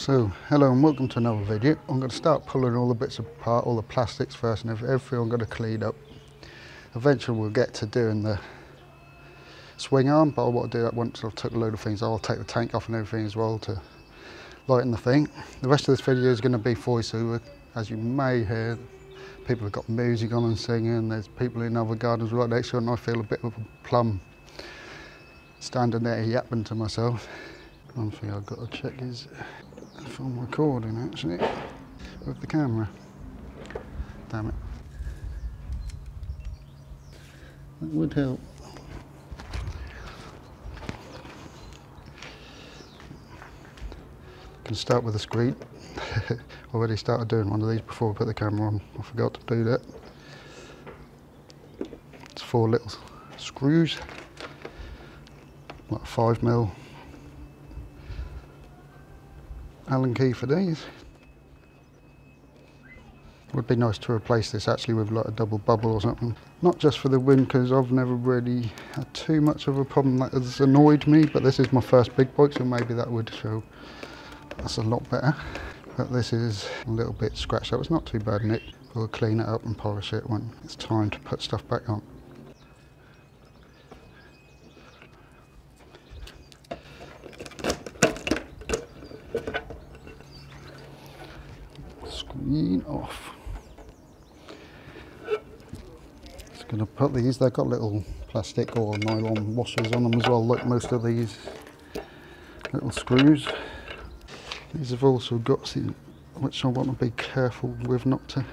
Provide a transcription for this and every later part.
So, hello and welcome to another video. I'm going to start pulling all the bits apart, all the plastics first, and everything I'm going to clean up. Eventually we'll get to doing the swing arm, but I want to do that once I've took a load of things. I'll take the tank off and everything as well to lighten the thing. The rest of this video is going to be voiceover. As you may hear, people have got music on and singing. There's people in other gardens right next to it, and I feel a bit of a plum standing there yapping to myself. One thing I've got to check is if I'm recording actually with the camera. Damn it. That would help. Can start with the screen. Already started doing one of these before I put the camera on. I forgot to do that. It's 4 little screws, like 5mm Allen key for these. Would be nice to replace this actually with like a double bubble or something. Not just for the wind, because I've never really had too much of a problem that has annoyed me, but this is my first big bike, so maybe that would show that's a lot better. But this is a little bit scratched up. It's not too bad, Nick. We'll clean it up and polish it when it's time to put stuff back on. Screen off. Just going to put these, they've got little plastic or nylon washers on them as well, like most of these little screws. These have also got some, which I want to be careful with not to,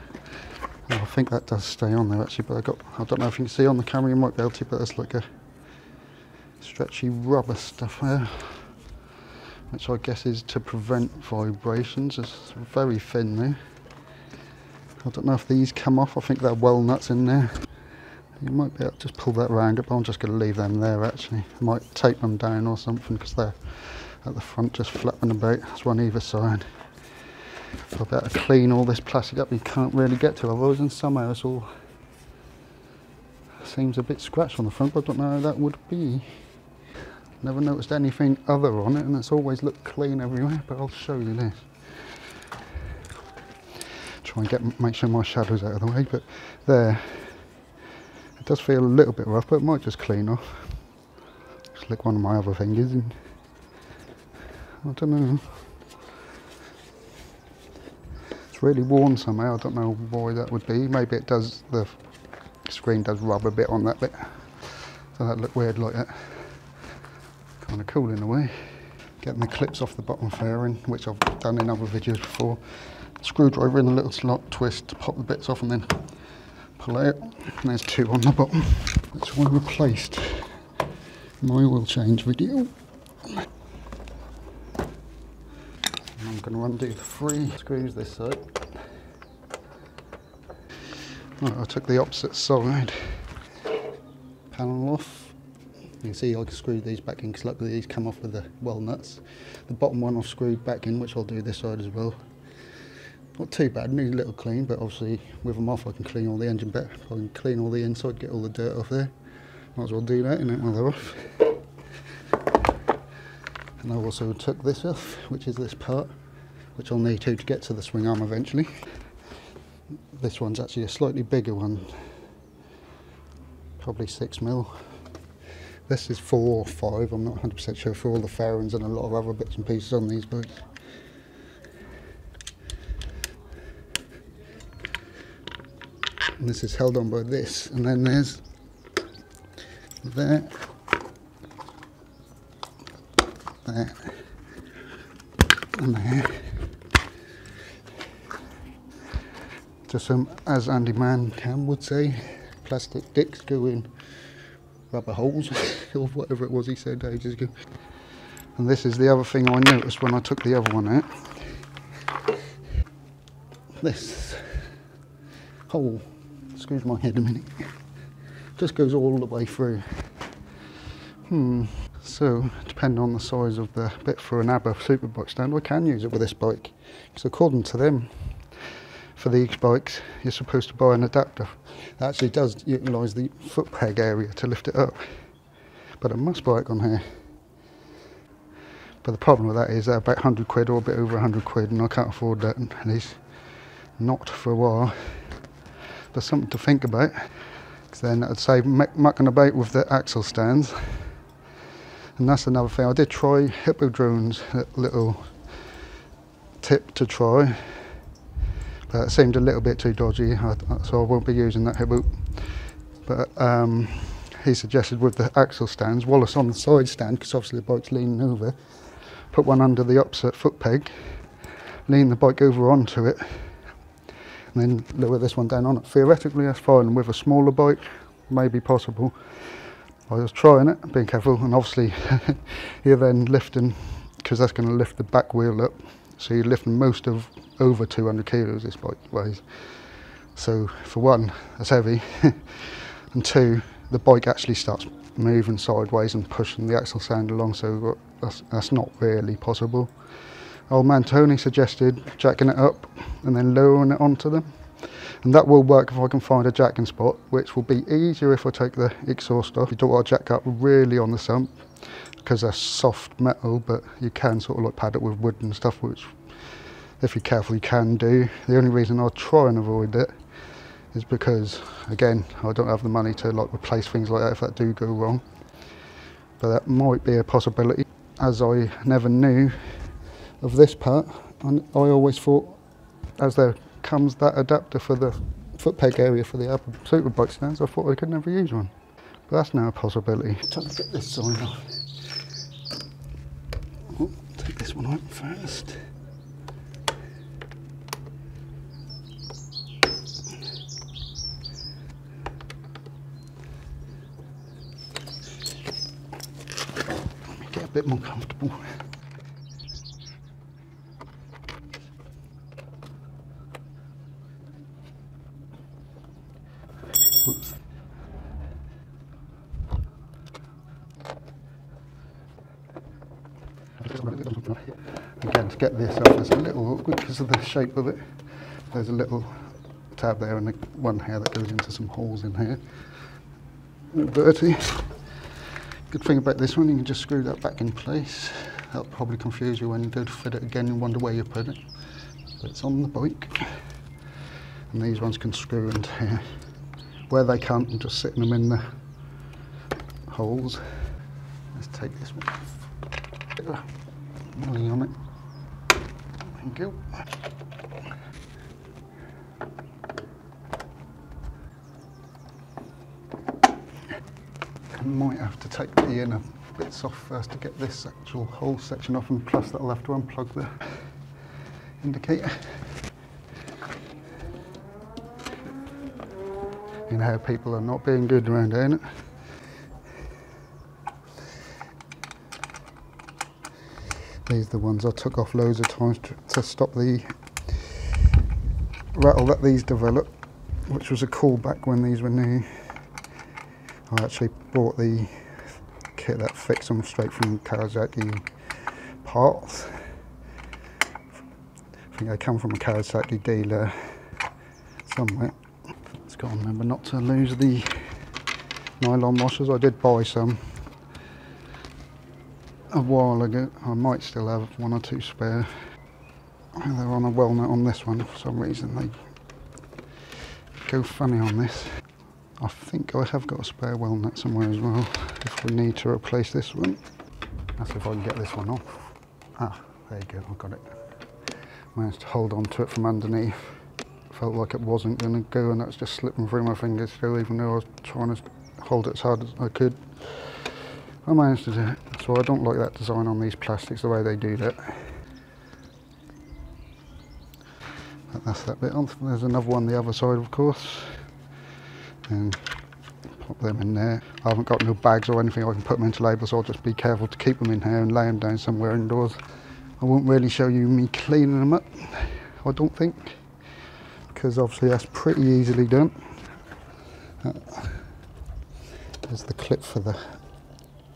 oh, I think that does stay on there actually, but I don't know if you can see on the camera, you might be able to, but there's like a stretchy rubber stuff there, which I guess is to prevent vibrations. It's very thin there. I don't know if these come off, I think they're walnuts in there. You might be able to just pull that around, but I'm just going to leave them there actually. I might tape them down or something because they're at the front just flapping about. That's one either side. So I better clean all this plastic up you can't really get to otherwise, and somehow it's all seems a bit scratched on the front, but I don't know how that would be. Never noticed anything other on it, and it's always looked clean everywhere, but I'll show you this. Try and make sure my shadow's out of the way, but there. It does feel a little bit rough, but it might just clean off. Just lick one of my other fingers and I don't know. It's really worn somehow, I don't know why that would be. Maybe it does, the screen does rub a bit on that bit. So that look weird like that. Kind of cool in a way. Getting the clips off the bottom fairing, which I've done in other videos before. Screwdriver in a little slot, twist to pop the bits off and then pull out. And there's 2 on the bottom. That's what I replaced in my oil change video. I'm going to undo the 3 screws this side. Right, I took the opposite side. Panel off. You can see I screwed these back in because luckily these come off with the walnuts. The bottom one I've screwed back in, which I'll do this side as well. Not too bad, needs a little clean, but obviously with them off I can clean all the engine better. I can clean all the inside, get all the dirt off there. Might as well do that, innit, while they're off. And I also took this off, which is this part, which I'll need to get to the swing arm eventually. This one's actually a slightly bigger one, probably 6mm. This is 4 or 5, I'm not 100% sure, for all the fairings and a lot of other bits and pieces on these bikes. And this is held on by this, and then there's that, that, and there. Just some, as Andy Mann would say, plastic dicks go in rubber holes, or whatever it was he said ages ago. And this is the other thing I noticed when I took the other one out. This hole, excuse my head a minute, just goes all the way through. So, depending on the size of the bit for an ABBA superbike stand, I can use it with this bike. Because according to them, for these bikes, you're supposed to buy an adapter. It actually does utilise the foot peg area to lift it up. But I must buy it on here. But the problem with that is they're about 100 quid or a bit over 100 quid, and I can't afford that, at least not for a while. But something to think about, because then I'd say mucking about with the axle stands. And that's another thing. I did try Hippodrome's little tip to try, but it seemed a little bit too dodgy, so I won't be using that Hippo. But he suggested with the axle stands, Wallace on the side stand, because obviously the bike's leaning over, put one under the opposite foot peg, lean the bike over onto it, and then lower this one down on it. Theoretically that's fine, with a smaller bike, maybe possible. I was trying it, being careful, and obviously you're then lifting, because that's going to lift the back wheel up, so you're lifting most of over 200 kilos this bike weighs. So for one, that's heavy, and two, the bike actually starts moving sideways and pushing the axle stand along, so that's not really possible. Old man Tony suggested jacking it up and then lowering it onto them, and that will work if I can find a jacking spot, which will be easier if I take the exhaust off. You don't want to jack up really on the sump, because they're soft metal, but you can sort of like pad it with wood and stuff, which if you're careful you can do. The only reason I'll try and avoid it is because, again, I don't have the money to like replace things like that if that do go wrong. But that might be a possibility, as I never knew of this part. And I always thought, as there comes that adapter for the foot peg area for the upper superbike stands, I thought I could never use one. But that's now a possibility. Trying to get this sign off. Oh, take this one out first. Let me get a bit more comfortable. Oops. Again, to get this off is a little awkward because of the shape of it. There's a little tab there and one here that goes into some holes in here. A little dirty. Good thing about this one, you can just screw that back in place. That'll probably confuse you when you go to fit it again and wonder where you put it. But it's on the bike. And these ones can screw into here. Where they can't, I'm just sitting them in the holes. Let's take this one off. Molly on it. Thank you. I might have to take the inner bits off first to get this actual whole section off, and plus that'll have to unplug the indicator. You know how people are not being good around here, innit? These are the ones I took off loads of times to stop the rattle that these developed, which was a callback when these were new. I actually bought the kit that fixed them straight from Kawasaki parts. I think they come from a Kawasaki dealer somewhere. Just got to remember not to lose the nylon washers. I did buy some a while ago. I might still have one or two spare. They're on a walnut on this one for some reason. They go funny on this. I think I have got a spare walnut somewhere as well if we need to replace this one. That's if I can get this one off. Ah, there you go, I got it. Managed to hold on to it from underneath. Felt like it wasn't going to go, and that's just slipping through my fingers still, even though I was trying to hold it as hard as I could. I managed to do it. So I don't like that design on these plastics, the way they do that. But that's that bit on. There's another one the other side, of course. And pop them in there. I haven't got no bags or anything I can put them into labels, so I'll just be careful to keep them in here and lay them down somewhere indoors. I won't really show you me cleaning them up, I don't think, because obviously that's pretty easily done. There's the clip for the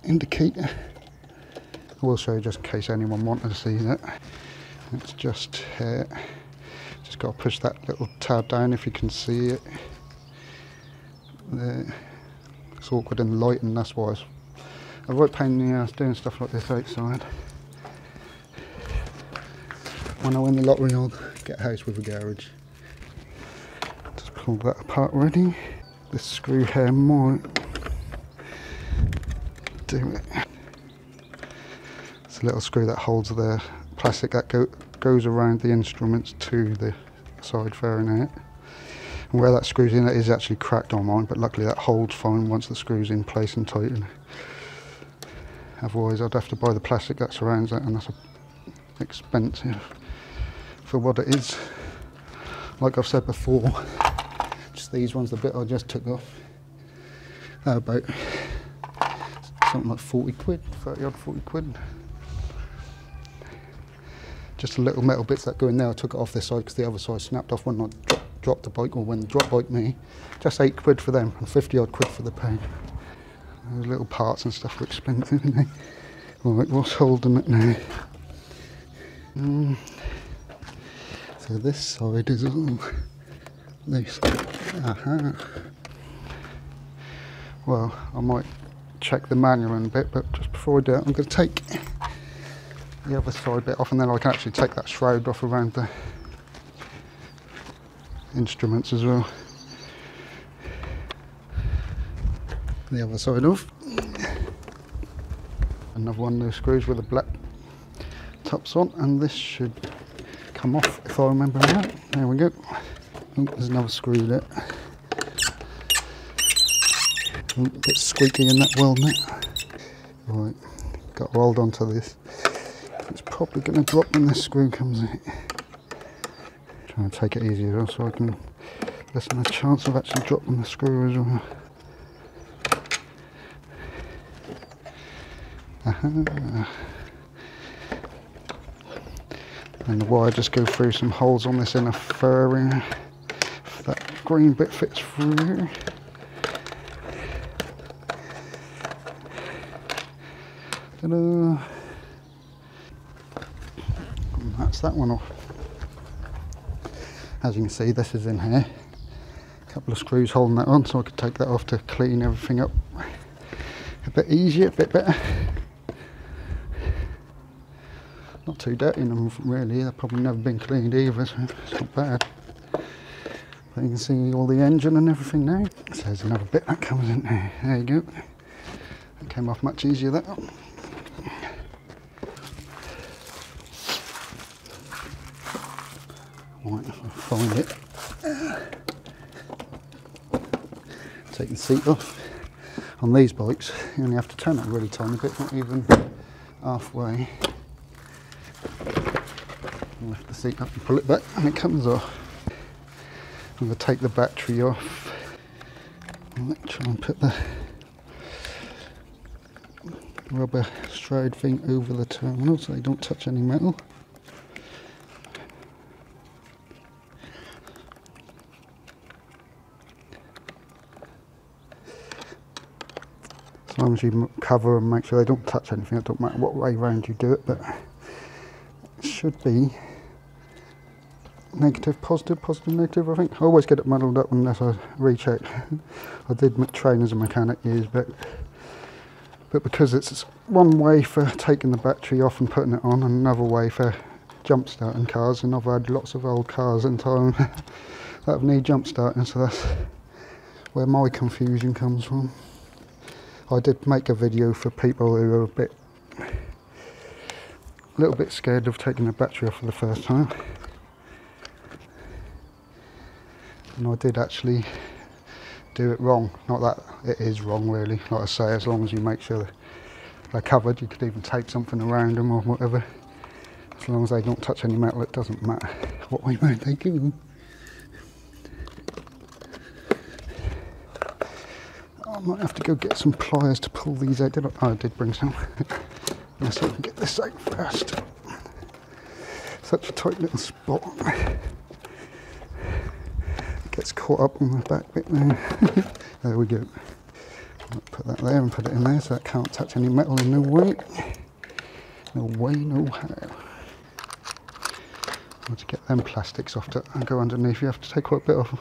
indicator. I will show you just in case anyone wanted to see that. It's just here. Just got to push that little tab down if you can see it. There. It's awkward in the light, and that's why it's a right pain in the ass doing stuff like this outside. when I win the lottery I'll get a house with a garage. Just pulled that apart already. This screw here might do it. It's a little screw that holds the plastic that goes around the instruments to the side fairing out. And where that screws in, it is actually cracked on mine, but luckily that holds fine once the screw's in place and tightened. Otherwise I'd have to buy the plastic that surrounds it, and that's expensive for what it is. Like I've said before, just these ones, the bit I just took off, they're about something like 40 quid, 30 odd 40 quid. Just the little metal bits that go in there, I took it off this side because the other side snapped off when I dropped the bike, or when the drop bike me. Just 8 quid for them and 50 odd quid for the paint. Those little parts and stuff are expensive, isn't they? Right, what's holding it now? So this side is all this. Aha. Well, I might check the manual in a bit, but just before I do it, I'm going to take the other side bit off, and then I can actually take that shroud off around the instruments as well. The other side off. Another one of those screws with the black tops on, and this should come off if I remember right. There we go. Oh, there's another screw there. Oh, a bit squeaky in that weld nut. Right, got to hold on to this. It's probably going to drop when this screw comes out. Trying to take it easier so I can lessen the chance of actually dropping the screw as well. Aha. And the wire just go through some holes on this inner fairing. If that green bit fits through. Ta-da! And that's that one off. As you can see, this is in here. A couple of screws holding that on, so I could take that off to clean everything up a bit easier, a bit better. Not too dirty in them really, they've probably never been cleaned either, so it's not bad. But you can see all the engine and everything now. So there's another bit that comes in there. There you go. That came off much easier, that one. Right, if I find it. Take the seat off. On these bikes, you only have to turn it a really tiny bit, not even halfway. Lift the seat up and pull it back, and it comes off. I'm going to take the battery off. Try and put the rubber stride thing over the terminal so they don't touch any metal. As long as you cover and make sure they don't touch anything, it don't matter what way round you do it, but it should be negative, positive, positive, negative, I think. I always get it muddled up unless I recheck. I did train as a mechanic years back, but because it's one way for taking the battery off and putting it on, and another way for jump starting cars, and I've had lots of old cars in time that need jump starting, so that's where my confusion comes from. I did make a video for people who are a little bit scared of taking the battery off for the first time. And I did actually do it wrong. Not that it is wrong really, like I say, as long as you make sure they're covered. You could even tape something around them or whatever. As long as they don't touch any metal, it doesn't matter what way round they go. I might have to go get some pliers to pull these out. Oh, I did bring some. Unless I can get this out first. Such a tight little spot. Gets caught up on the back bit there. There we go. I'll put that there and put it in there so that can't touch any metal in no way. No way, no how. To get them plastics off to go underneath, you have to take quite a bit off.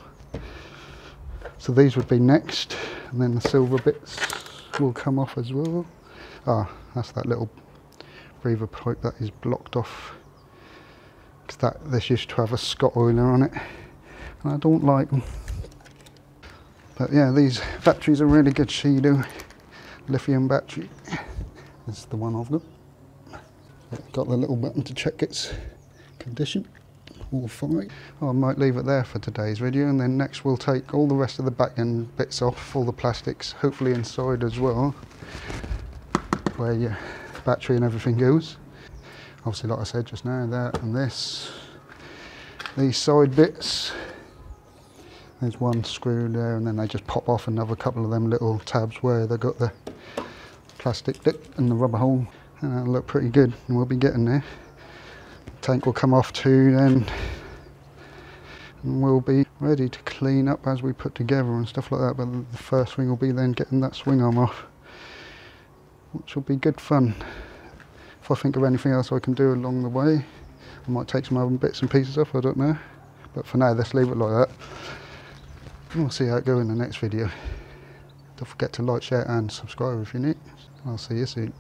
So these would be next, and then the silver bits will come off as well. Ah, that's that little breather pipe that is blocked off because this used to have a Scott oiler on it, and I don't like them. But yeah, these batteries are really good Shido lithium battery. This is the one I've got. Got the little button to check its condition. All fine. I might leave it there for today's video, and then next we'll take all the rest of the back end bits off, all the plastics, hopefully inside as well, where your battery and everything goes. Obviously, like I said just now, that and this. These side bits, there's one screw there, and then they just pop off another couple of them little tabs where they've got the plastic dip and the rubber hole, and that'll look pretty good, and we'll be getting there. Tank will come off too then, and we'll be ready to clean up as we put together and stuff like that. But the first thing will be then getting that swing arm off, which will be good fun. If I think of anything else I can do along the way, I might take some other bits and pieces off, I don't know. But for now, let's leave it like that. And we'll see how it goes in the next video. Don't forget to like, share and subscribe if you're new. I'll see you soon.